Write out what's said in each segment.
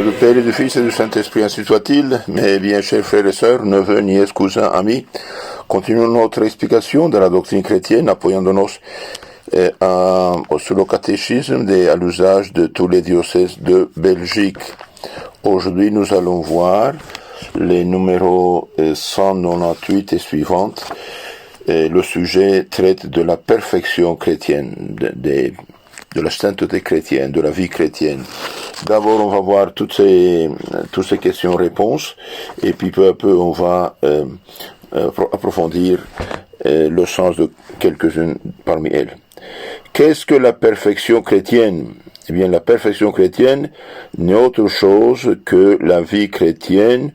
du Père et du Fils et du Saint-Esprit, ainsi soit-il. Mes bien chers frères et sœurs, neveux, nièces, cousins, amis, continuons notre explication de la doctrine chrétienne, appuyant-nous sur le catéchisme et à l'usage de tous les diocèses de Belgique. Aujourd'hui, nous allons voir les numéros 198 et suivantes. Le sujet traite de la perfection chrétienne, de la sainteté chrétienne, de la vie chrétienne. D'abord, on va voir toutes ces questions-réponses, et puis peu à peu, on va approfondir le sens de quelques-unes parmi elles. Qu'est-ce que la perfection chrétienne? Eh bien, la perfection chrétienne n'est autre chose que la vie chrétienne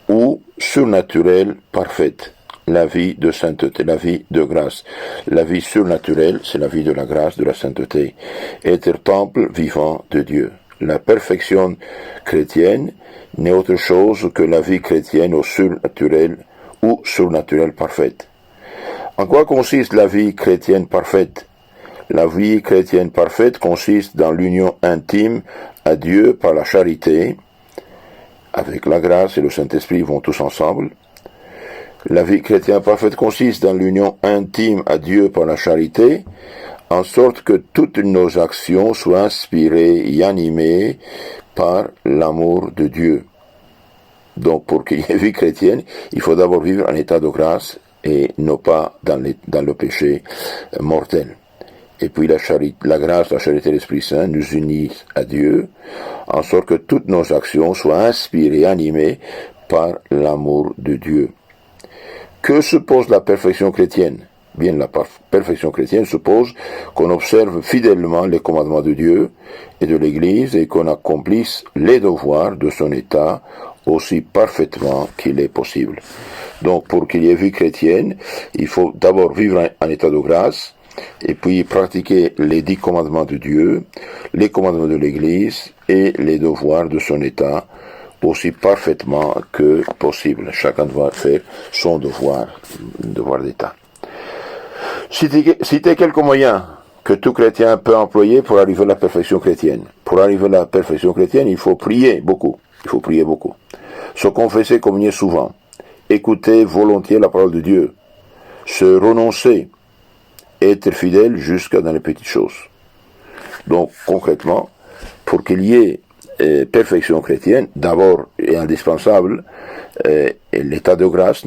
ou surnaturelle parfaite. La vie de sainteté, la vie de grâce. La vie surnaturelle, c'est la vie de la grâce, de la sainteté. Être temple vivant de Dieu. La perfection chrétienne n'est autre chose que la vie chrétienne au surnaturel ou surnaturelle parfaite. En quoi consiste la vie chrétienne parfaite? La vie chrétienne parfaite consiste dans l'union intime à Dieu par la charité, avec la grâce et le Saint-Esprit vont tous ensemble. La vie chrétienne parfaite consiste dans l'union intime à Dieu par la charité, en sorte que toutes nos actions soient inspirées et animées par l'amour de Dieu. Donc, pour qu'il y ait vie chrétienne, il faut d'abord vivre en état de grâce et non pas dans le péché mortel. Et puis la grâce, la charité de l'Esprit Saint nous unissent à Dieu, en sorte que toutes nos actions soient inspirées et animées par l'amour de Dieu. Que suppose la perfection chrétienne? Bien, la perfection chrétienne suppose qu'on observe fidèlement les commandements de Dieu et de l'Église et qu'on accomplisse les devoirs de son état aussi parfaitement qu'il est possible. Donc, pour qu'il y ait vie chrétienne, il faut d'abord vivre en état de grâce et puis pratiquer les 10 commandements de Dieu, les commandements de l'Église et les devoirs de son état aussi parfaitement que possible. Chacun doit faire son devoir d'état. Citez quelques moyens que tout chrétien peut employer pour arriver à la perfection chrétienne. Pour arriver à la perfection chrétienne, il faut prier beaucoup. Se confesser, communier souvent. Écouter volontiers la parole de Dieu. Se renoncer. Être fidèle jusqu'à dans les petites choses. Donc, concrètement, pour qu'il y ait perfection chrétienne, d'abord est indispensable l'état de grâce,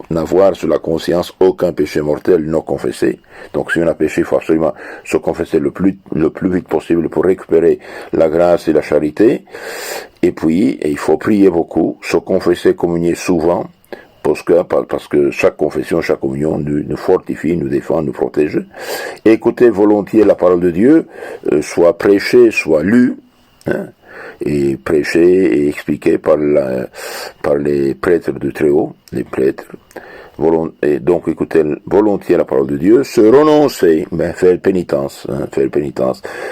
n'avoir sur la conscience aucun péché mortel non confessé. Donc si on a péché, il faut absolument se confesser le plus vite possible pour récupérer la grâce et la charité. Et puis, il faut prier beaucoup, se confesser, communier souvent, parce que chaque confession, chaque communion nous fortifie, nous défend, nous protège. Écouter volontiers la parole de Dieu, soit prêchée, soit lue, et prêché et expliqué par les prêtres du Très-Haut, les prêtres, et donc écouter volontiers la parole de Dieu, se renoncer, faire pénitence,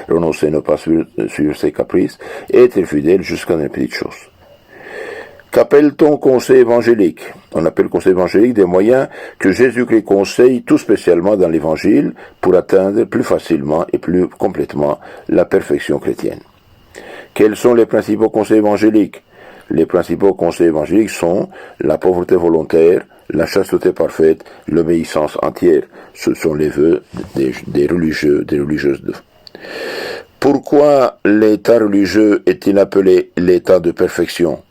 renoncer, ne pas suivre ses caprices, et être fidèle jusqu'à les petites choses. Qu'appelle-t-on conseil évangélique? On appelle conseil évangélique des moyens que Jésus-Christ conseille tout spécialement dans l'Évangile pour atteindre plus facilement et plus complètement la perfection chrétienne. Quels sont les principaux conseils évangéliques? Les principaux conseils évangéliques sont la pauvreté volontaire, la chasteté parfaite, l'obéissance entière. Ce sont les vœux des religieux, des religieuses. Pourquoi l'état religieux est-il appelé l'état de perfection?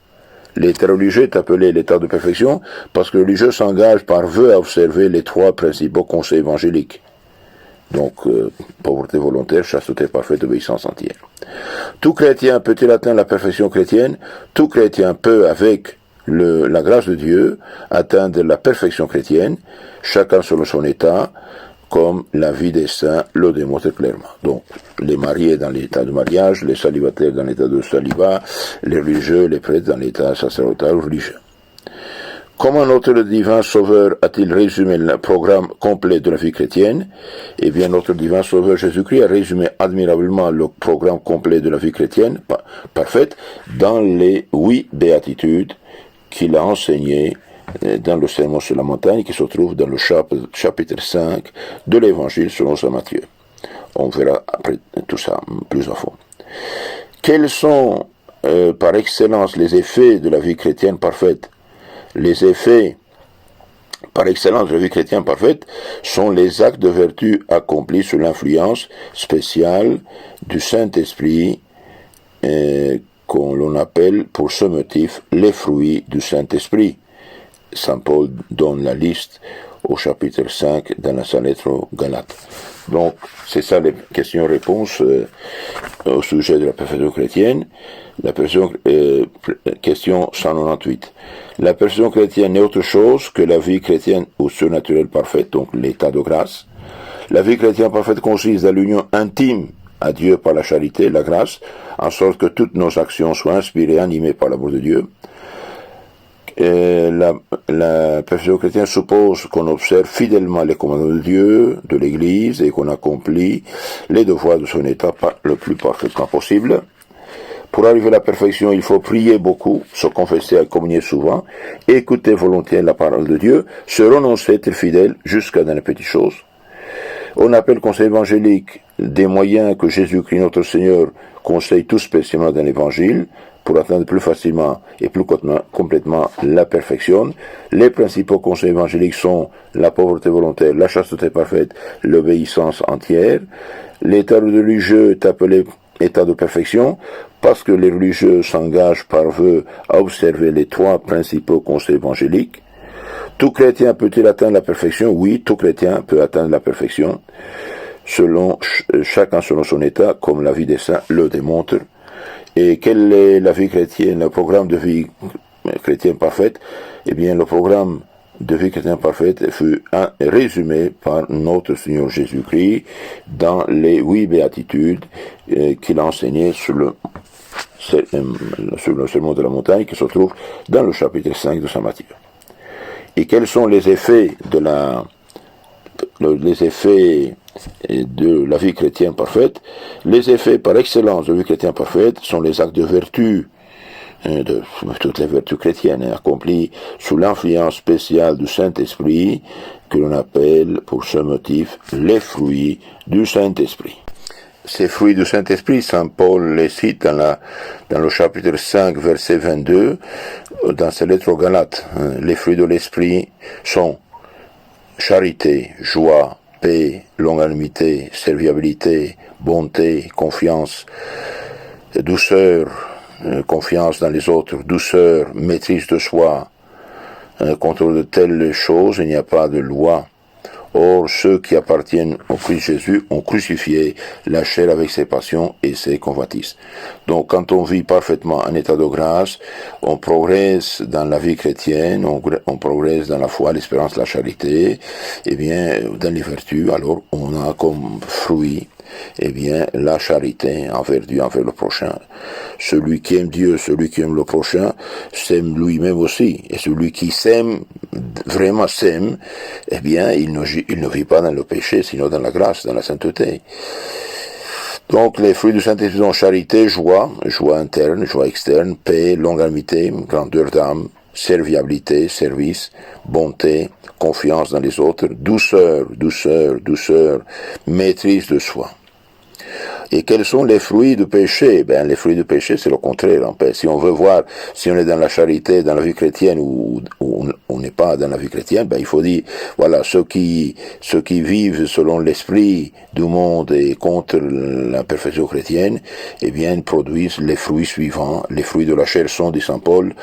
L'état religieux est appelé l'état de perfection parce que le religieux s'engage par vœu à observer les 3 principaux conseils évangéliques. Donc, pauvreté volontaire, chasteté parfaite, obéissance entière. Tout chrétien peut-il atteindre la perfection chrétienne? Tout chrétien peut, avec la grâce de Dieu, atteindre la perfection chrétienne, chacun selon son état, comme la vie des saints le démontre clairement. Donc, les mariés dans l'état de mariage, les célibataires dans l'état de célibat, les religieux, les prêtres dans l'état sacerdotal religieux. Comment notre divin Sauveur a-t-il résumé le programme complet de la vie chrétienne? Eh bien, notre divin Sauveur Jésus-Christ a résumé admirablement le programme complet de la vie chrétienne, parfaite, dans les 8 béatitudes qu'il a enseignées dans le Sermon sur la montagne, qui se trouve dans le chapitre 5 de l'Évangile selon saint Matthieu. On verra après tout ça plus à fond. Quels sont par excellence les effets de la vie chrétienne parfaite. Les effets par excellence de la vie chrétienne parfaite sont les actes de vertu accomplis sous l'influence spéciale du Saint-Esprit, qu'on l'on appelle pour ce motif les fruits du Saint-Esprit. Saint Paul donne la liste au chapitre 5 dans sa lettre aux Galates. Donc, c'est ça les questions-réponses au sujet de la perfection chrétienne. La question 198. La perfection chrétienne n'est autre chose que la vie chrétienne ou surnaturelle parfaite, donc l'état de grâce. La vie chrétienne parfaite consiste dans l'union intime à Dieu par la charité, la grâce, en sorte que toutes nos actions soient inspirées, animées par l'amour de Dieu. La perfection chrétienne suppose qu'on observe fidèlement les commandements de Dieu, de l'Église, et qu'on accomplit les devoirs de son état le plus parfaitement possible. Pour arriver à la perfection, il faut prier beaucoup, se confesser et communier souvent, écouter volontiers la parole de Dieu, se renoncer, être fidèle jusqu'à dans les petites choses. On appelle conseil évangélique des moyens que Jésus-Christ, notre Seigneur, conseille tout spécialement dans l'Évangile, pour atteindre plus facilement et plus complètement la perfection. Les principaux conseils évangéliques sont la pauvreté volontaire, la chasteté parfaite, l'obéissance entière. L'état religieux est appelé état de perfection parce que les religieux s'engagent par vœu à observer les trois principaux conseils évangéliques. Tout chrétien peut-il atteindre la perfection? Oui, tout chrétien peut atteindre la perfection, chacun selon son état, comme la vie des saints le démontre. Et quelle est la vie chrétienne, le programme de vie chrétienne parfaite? Eh bien, le programme de vie chrétienne parfaite fut résumé par notre Seigneur Jésus-Christ dans les 8 béatitudes qu'il a enseignées sur le sermon de la montagne qui se trouve dans le chapitre 5 de Saint Matthieu. Et quels sont les effets de la vie chrétienne parfaite? Les effets par excellence de la vie chrétienne parfaite sont les actes de vertu, de toutes les vertus chrétiennes, accomplies sous l'influence spéciale du Saint-Esprit, que l'on appelle pour ce motif les fruits du Saint-Esprit. Ces fruits du Saint-Esprit, Saint Paul les cite dans le chapitre 5, verset 22, dans sa lettre aux Galates. Les fruits de l'Esprit sont charité, joie, paix, longanimité, serviabilité, bonté, confiance, douceur, confiance dans les autres, douceur, maîtrise de soi. Contre de telles choses, il n'y a pas de loi. Or, ceux qui appartiennent au Christ Jésus ont crucifié la chair avec ses passions et ses convoitises. Donc, quand on vit parfaitement en état de grâce, on progresse dans la vie chrétienne, on progresse dans la foi, l'espérance, la charité, et bien, dans les vertus, alors on a comme fruit, eh bien, la charité envers Dieu, envers le prochain. Celui qui aime Dieu, celui qui aime le prochain, s'aime lui-même aussi. Et celui qui s'aime, vraiment s'aime, eh bien, il ne vit pas dans le péché, sinon dans la grâce, dans la sainteté. Donc, les fruits du Saint-Esprit sont charité, joie interne, joie externe, paix, longanimité, grandeur d'âme, serviabilité, service, bonté, confiance dans les autres, douceur, maîtrise de soi. Et quels sont les fruits du péché? Ben, les fruits du péché, c'est le contraire, en fait. Si on veut voir si on est dans la charité, dans la vie chrétienne, ou on n'est pas dans la vie chrétienne, ben, il faut dire, voilà, ceux qui vivent selon l'esprit du monde et contre la perfection chrétienne, eh bien, ils produisent les fruits suivants. Les fruits de la chair sont, dit Saint Paul,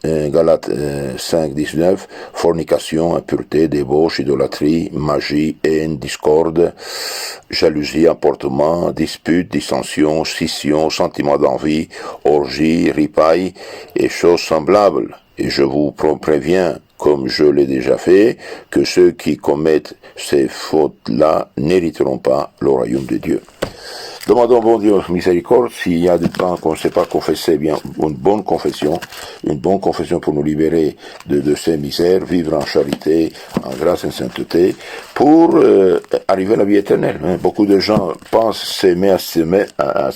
Galates 5, 19, fornication, impureté, débauche, idolâtrie, magie, haine, discorde, jalousie, emportement, dispute, dissension, scission, sentiment d'envie, orgie, ripaille et choses semblables. Et je vous préviens, comme je l'ai déjà fait, que ceux qui commettent ces fautes-là n'hériteront pas le royaume de Dieu. Demandons bon Dieu miséricorde, s'il y a du temps qu'on ne sait pas confesser, bien une bonne confession pour nous libérer de ces misères, vivre en charité, en grâce et en sainteté, pour arriver à la vie éternelle. Beaucoup de gens pensent s'aimer à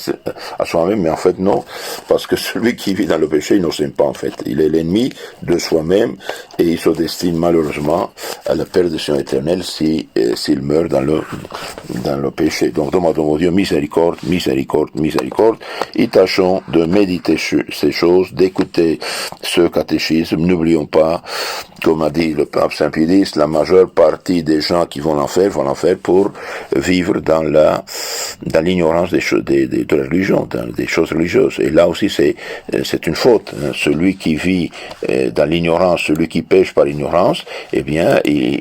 soi-même, mais en fait non, parce que celui qui vit dans le péché, il ne s'aime pas en fait. Il est l'ennemi de soi-même et il se destine malheureusement à la perdition éternelle s'il meurt dans le péché. Donc demandons au Dieu miséricorde, miséricorde, miséricorde, et tâchons de méditer ces choses, d'écouter ce catéchisme. N'oublions pas, comme a dit le pape Saint Pie X, la majeure partie des gens qui vont l'enfer pour vivre dans l'ignorance de la religion, des choses religieuses. Et là aussi c'est une faute. Celui qui vit dans l'ignorance, celui qui pêche par ignorance, eh bien,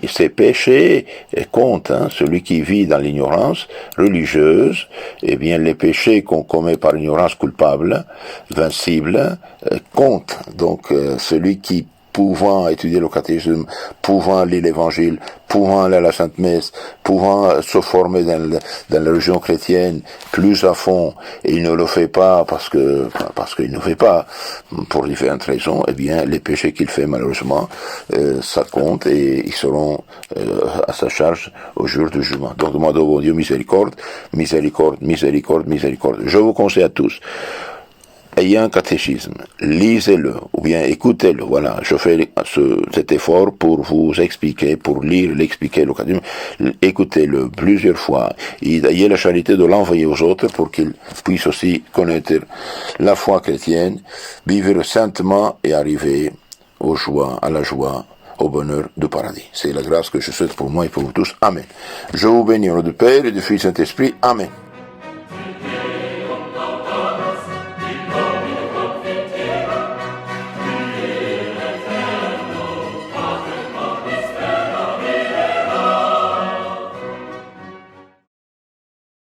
ses péchés comptent. Celui qui vit dans l'ignorance religieuse, eh bien, les péchés qu'on commet par ignorance coupable, vincible, comptent. Donc, celui qui pouvant étudier le catéchisme, pouvant lire l'évangile, pouvant aller à la Sainte Messe, pouvant se former dans la religion chrétienne plus à fond, et il ne le fait pas parce qu'il ne fait pas pour différentes raisons, eh bien, les péchés qu'il fait, malheureusement, ça compte et ils seront à sa charge au jour du jugement. Donc, demandons au Dieu miséricorde, miséricorde, miséricorde, miséricorde. Je vous conseille à tous, ayez un catéchisme, lisez-le, ou bien écoutez-le, voilà, je fais cet effort pour vous expliquer, pour l'expliquer, le catéchisme, écoutez-le plusieurs fois, et ayez la charité de l'envoyer aux autres pour qu'ils puissent aussi connaître la foi chrétienne, vivre saintement et arriver à la joie, au bonheur du paradis. C'est la grâce que je souhaite pour moi et pour vous tous. Amen. Je vous bénis au nom du Père et du Fils et du Saint-Esprit. Amen.